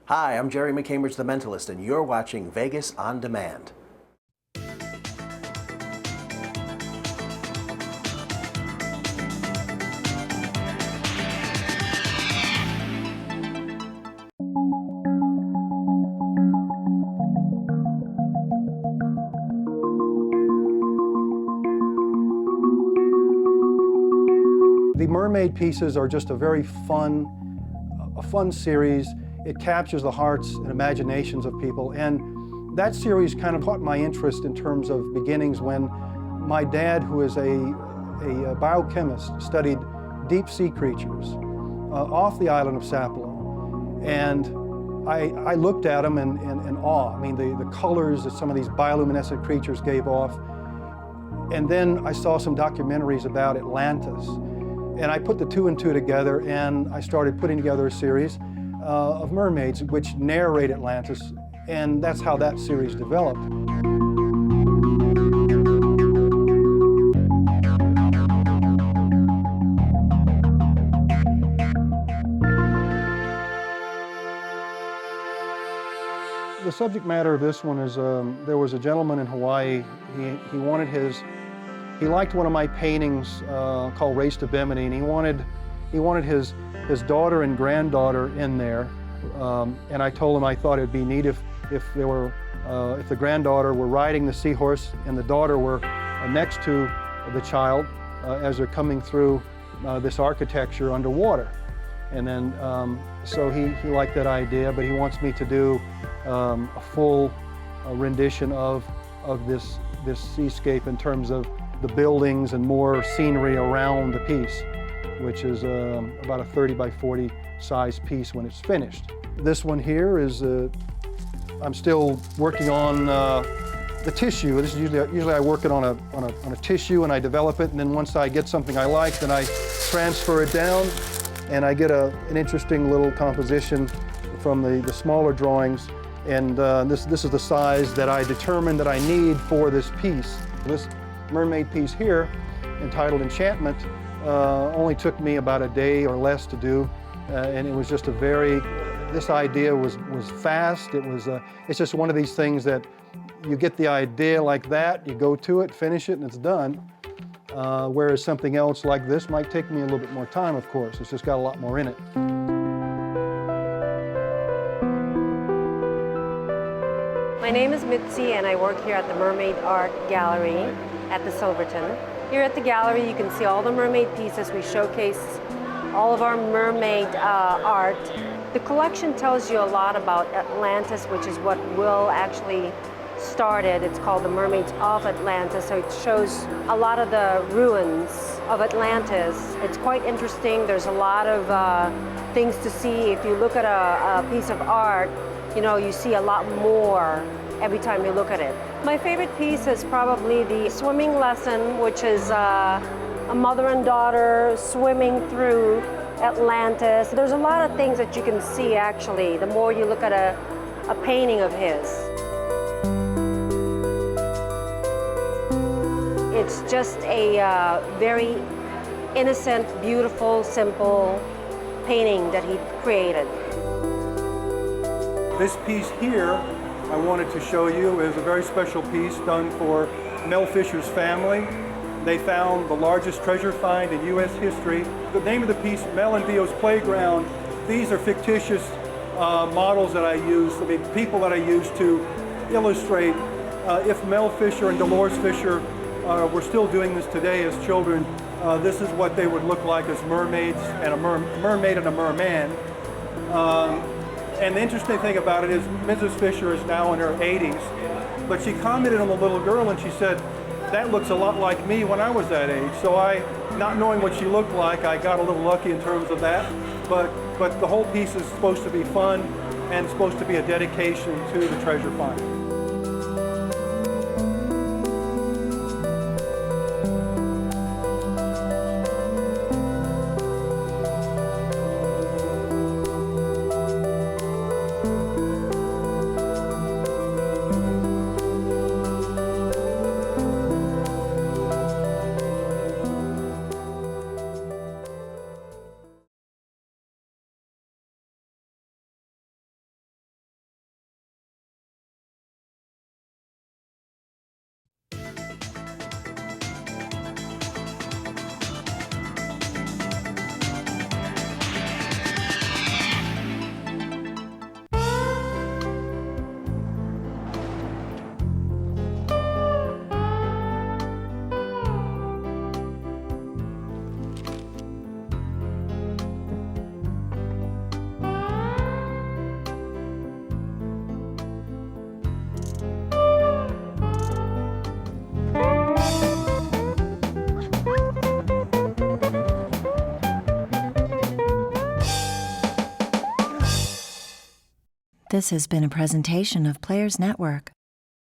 Hi, I'm Jerry McCambridge, the Mentalist, and you're watching Vegas On Demand. The mermaid pieces are just a fun series. It captures the hearts and imaginations of people, and that series kind of caught my interest in terms of beginnings when my dad, who is a biochemist, studied deep sea creatures off the island of Sapelo, and I looked at them in awe. I mean, the colors that some of these bioluminescent creatures gave off, and then I saw some documentaries about Atlantis. And I put the two and two together, and I started putting together a series of mermaids which narrate Atlantis, and that's how that series developed. The subject matter of this one is there was a gentleman in Hawaii. He liked one of my paintings called Race to Bimini, and he wanted his daughter and granddaughter in there. And I told him I thought it'd be neat if the granddaughter were riding the seahorse and the daughter were next to the child as they're coming through this architecture underwater. And then so he liked that idea, but he wants me to do a full rendition of this seascape in terms of the buildings and more scenery around the piece, which is about a 30 by 40 size piece when it's finished. This one here is, I'm still working on the tissue. This is usually I work it on a tissue and I develop it, and then once I get something I like, then I transfer it down and I get an interesting little composition from the smaller drawings. And this is the size that I determined that I need for this piece. This mermaid piece here, entitled Enchantment, only took me about a day or less to do, and it was just this idea was fast. It's just one of these things that you get the idea like that, you go to it, finish it, and it's done. Whereas something else like this might take me a little bit more time, of course. It's just got a lot more in it. My name is Mitzi, and I work here at the Mermaid Art Gallery at the Silverton. Here at the gallery, you can see all the mermaid pieces. We showcase all of our mermaid art. The collection tells you a lot about Atlantis, which is what Wil actually started. It's called the Mermaids of Atlantis, so it shows a lot of the ruins of Atlantis. It's quite interesting. There's a lot of things to see. If you look at a piece of art, you know, you see a lot more every time you look at it. My favorite piece is probably the swimming lesson, which is a mother and daughter swimming through Atlantis. There's a lot of things that you can see, actually, the more you look at a painting of his. It's just a very innocent, beautiful, simple painting that he created. This piece here I wanted to show you is a very special piece done for Mel Fisher's family. They found the largest treasure find in U.S. history. The name of the piece, Mel and Dio's Playground. These are fictitious models that I use, people that I use to illustrate if Mel Fisher and Dolores Fisher were still doing this today as children, this is what they would look like as mermaids and a mermaid and a merman. And the interesting thing about it is Mrs. Fisher is now in her 80s, but she commented on the little girl and she said, that looks a lot like me when I was that age. So not knowing what she looked like, I got a little lucky in terms of that. But the whole piece is supposed to be fun and supposed to be a dedication to the treasure find. This has been a presentation of Players Network.